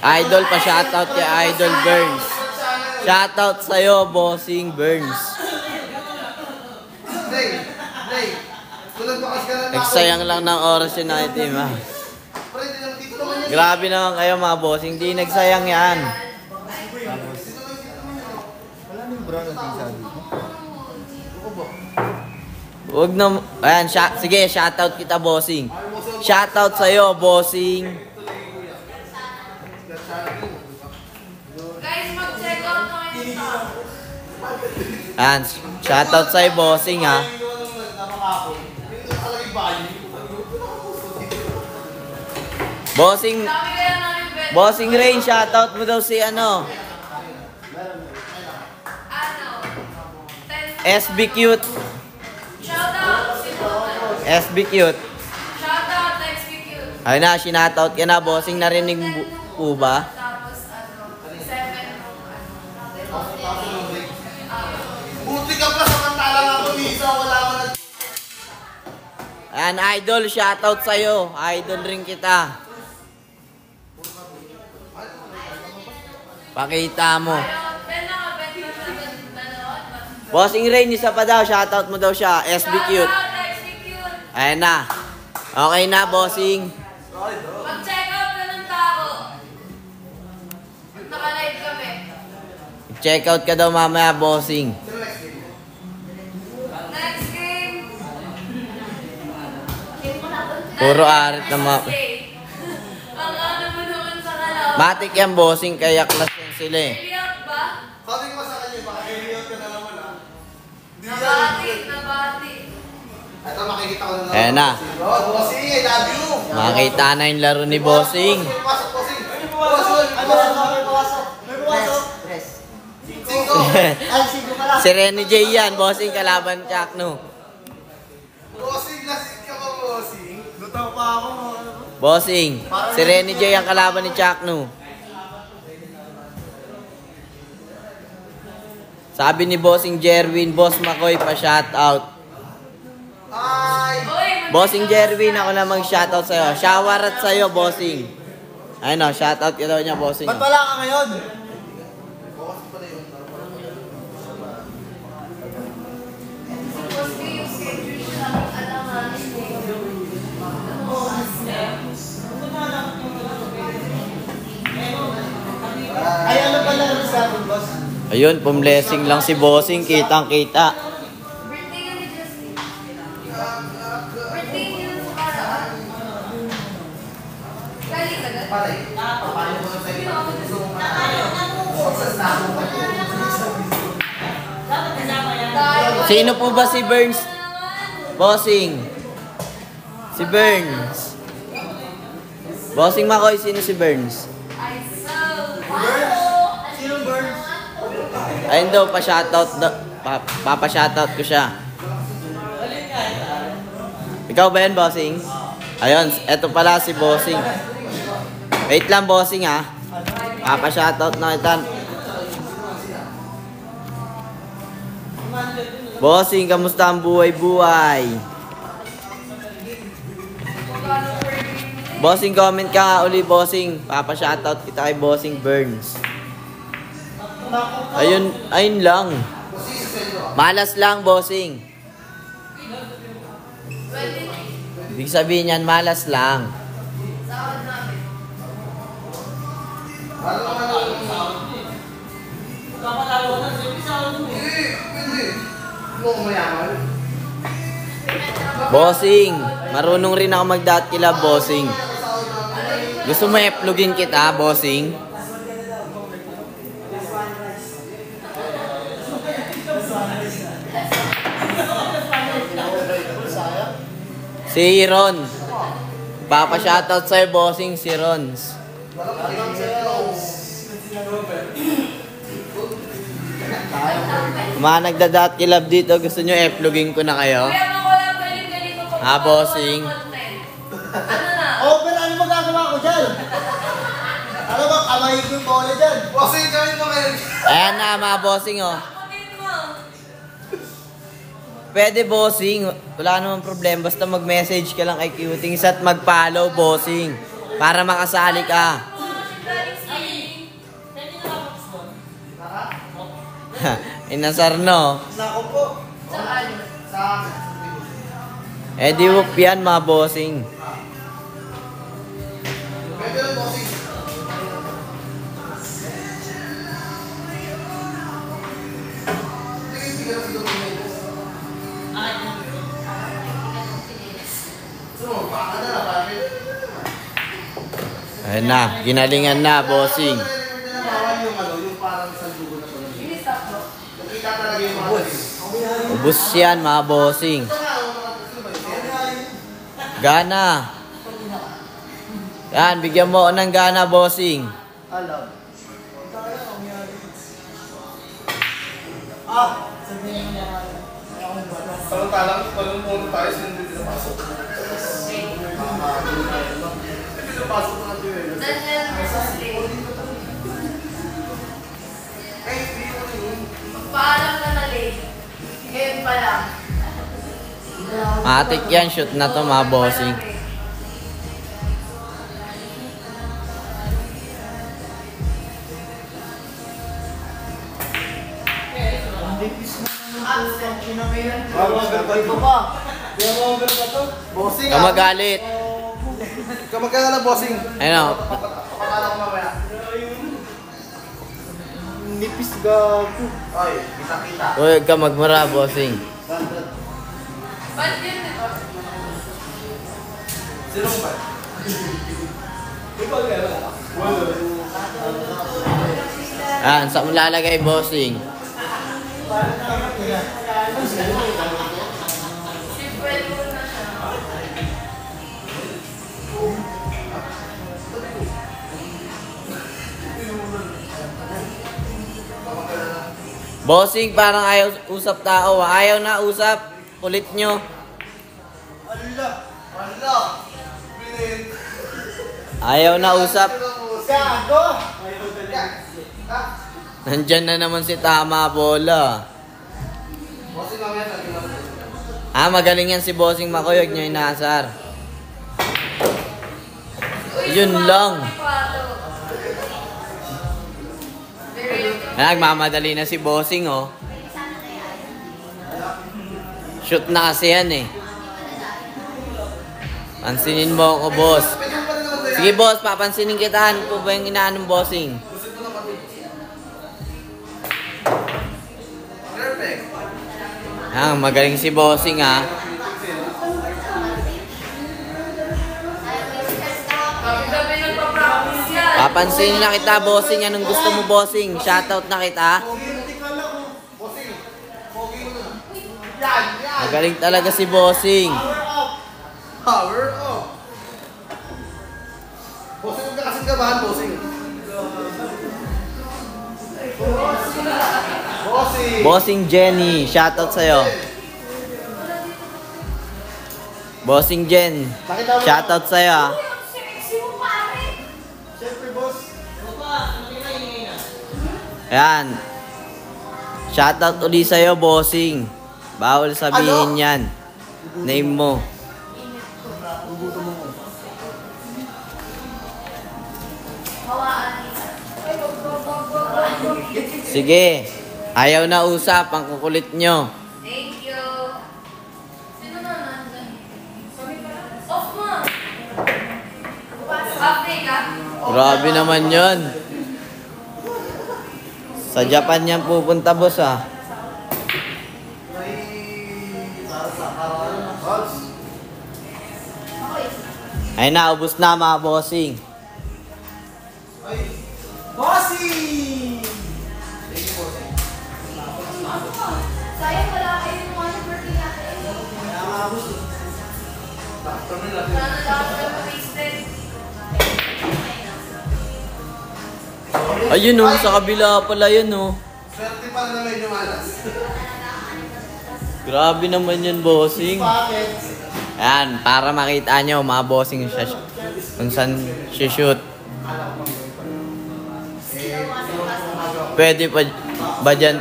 Idol pa shoutout kay Idol Burns. Shoutout sa'yo, Bossing Burns. Nagsayang lang ng oras yun na team ha. Grabe naman kayo mga bossing, di nagsayang yan. Huwag na, ayan, sige, shoutout kita bossing. Shoutout sa'yo, bossing. Guys, mag-check out na kayo. Ayan, shoutout sa'yo, bossing ha. Bossing Rain, shoutout mo daw si ano? SB Cute. Shoutout si SB Cute. Shoutout SB Cute. Ayun na, sinoutout ka na, bossing. Narinig po ba? Tapos 7 Buti ka pa samantalang ako, Lisa. Wala ka na. Ayan, idol, shoutout sa'yo. Idol rin kita. Pakita mo. Bossing Rain, isa pa daw. Shoutout mo daw siya. SB Cute. Ayan na. Okay na, bossing. Mag-check out na ng tao. Naka-live kami. Check out ka daw mamaya, bossing. Next game. Puro arit na Ang ano mo naman sa kalaw. Matik yan, bossing. Kaya class yan sila eh. Iliyak ba? Sabi ko sa kanya, baka i-real ka na naman ha. Nabati. Ito makikita ko na naman. Ayan na. Bossing, I love you. Makita na yung laro ni bossing. Pasok, bossing. Si Rene J yan, bossing kalaban Chakno. Bossing, lasing ka ba, bossing? Lutaw pa ako. Bossing, si Rene J ang kalaban ni Chakno. Sabi ni Bossing Jerwin, Boss Makoy pa shoutout. Ay! Bossing Jerwin, ako na mag-shoutout sa'yo. Showerat sa'yo, bossing. Ayun o, shoutout ka daw niya, bossing. Ba't wala ka ngayon? Ay, ano pala ang sabi, boss? Ayun, pumblessing lang si bossing, kitang-kita. Birthday nga ni Justin. Birthday niya sa karaan. Galing agad. Sino po ba si Burns? Bossing. Si Burns. Bossing Makoy, sino si Burns? Sino Burns? Ayun daw, pa-shoutout daw. Papa-shoutout ko siya. Ikaw ba yan, bossing? Ayun, eto pala si bossing. Wait lang, bossing ha. Papa-shoutout na kita. Bossing, kamusta ang buhay-buhay? Bossing, comment ka nga uli, bossing. Papa-shoutout kita kay Bossing Burns. Ayun lang. Malas lang, bossing. Ibig sabihin yan, malas lang. Bossing, marunong rin ako mag-datkila, bossing. Gusto mo i-plugin kita, bossing? Si Ron. Papa-shoutout sa'yo, bossing, si Rons. Mga nagdadat-kilab dito, gusto nyo i-plugin ko na kayo? Kaya mga wala galing-galing ko pa. Ah, bossing. Ano na? Oh, pero ano magagawa ko dyan? Ano ba, kamay ko yung bola dyan? Bossing, gawin mo kayo. Ayan na, mga bossing, oh. Kapatid mo. Pwede, bossing. Wala namang problema. Basta mag-message ka lang kay Cutings at mag-follow, bossing. Para makasali ka. Inasar no. Nako po. Saan? Sa akin. Eh di whoop yan mga bossing. Pwede lang bossing. Ayun na, ginalingan na bossing. Yung parang isang dugo na pala. Ini-stop mo. Nakita talaga yung mga Ubus yan mga bossing. Gana. Yan, bigyan mo ako ng gana bossing. Alam. Sabihin mo naman. Samantalang muna tayo sa hindi pinapasok. Hindi pinapasok na natin eh. Daniel versus Ray. Magpaalam ka na late. Ngayon pa lang. Matik yan, shoot na to mga bossing. Ito pa. Bossing. Kamagalit. Kamagkala na bossing. Ayun o. Pakala ko mamaya. Nipis gago. Ay, kita-kita. Huwag ka magmura bossing. Ba't yun ito? Sinong ba? Yan, saan mo lalagay bossing? Simple mo na siya. Bossing, parang ayaw usap tao. Ayaw na usap. Kulit nyo. Ala. Ala. Bilin. Ayaw na usap. Gago. Nandyan na naman si Tama Bola. Bossing mamaya sabi mo. Ah, magaling yan si Bossing Makoyog nyo inasar. Yun lang. Nagmamadali na si Bossing oh. Shoot na kasi yan eh. Pansinin mo ako boss. Sige boss, papansinin kita. Ano po ba yung inaan ng Bossing? Perfect. Ah, magaling si Bossing ah. Gabi-gabi nagpa-practice yan. Papansinin na kita Bossing. Anong gusto mo Bossing? Shoutout na kita. Bossing. Pogi mo na. Yan, yan. Magaling talaga si Bossing. Power up. Bossing, huwag ka kasing kabahan, bossing. Bossing. Bossing Jenny, shoutout sa'yo. Bossing Jen, shoutout sa'yo ah. Sexy mo pare. Siyempre, boss. Ayan. Shoutout uli sa'yo, Bossing. Bawal sabihin yan. Name mo. Hawaan kita. Sige. Ayaw na usap, ang kukulit nyo. Thank you. Sino na nandun? Off mo. Off day ka? Grabe naman yon. Sa Japan yan pupunta, boss ah. Ay na, ubus na mga Bossing. Bossing! Sayang wala kayo yung mga birthday natin. Sana dapat kayo wasted. Ayun oh, sa kabila pala yun oh. Swerte pala na medyo malas. Grabe naman yun, Bossing. Bakit? Ayan, para makita nyo mga Bossing kung saan shoot. Pwede pa ba dyan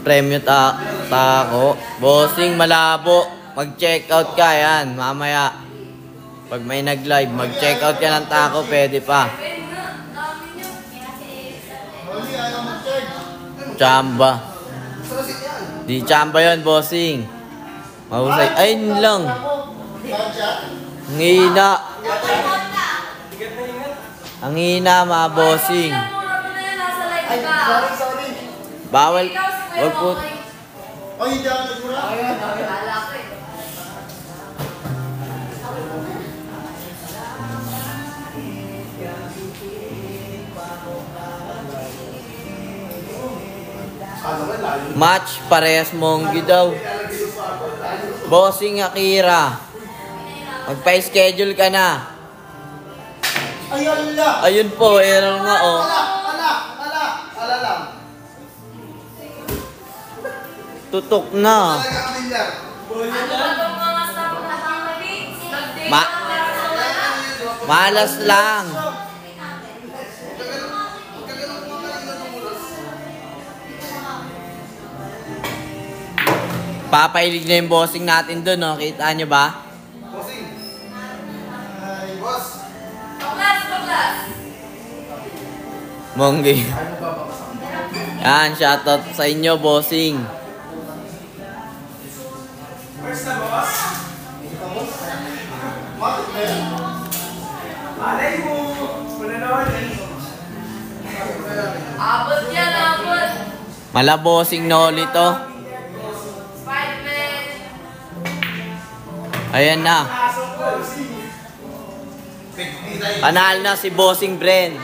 premyo tako? Bossing, malabo. Mag-check out ka yan, mamaya. Pag may nag-live, mag-check out ka ng tako, pwede pa. Huli, ayaw mag-charge. Chamba. Di chamba yun, bossing. Mahusay. Ay, yun lang. Ang hina. Ang hina, mga bossing. Ay, sorry. Bawal. Wag po. Oh, hindi ako nagmura. Match, parehas monggi daw. Bossing Akira. Magpa-schedule ka na. Ay, ala. Ayun po, error nga oh. Ala lang. Tutok na. Ano ba itong mga staff na nakakabit? Ma- Malas lang. Papailig na yung bossing natin dun, no? Kita nyo ba? Tuklas! Monggi. Yan, shoutout sa inyo, bossing. Abot yan, abot! Mala bossing Noli to. 5 men! Ayan na. Panalo na si bossing Bren.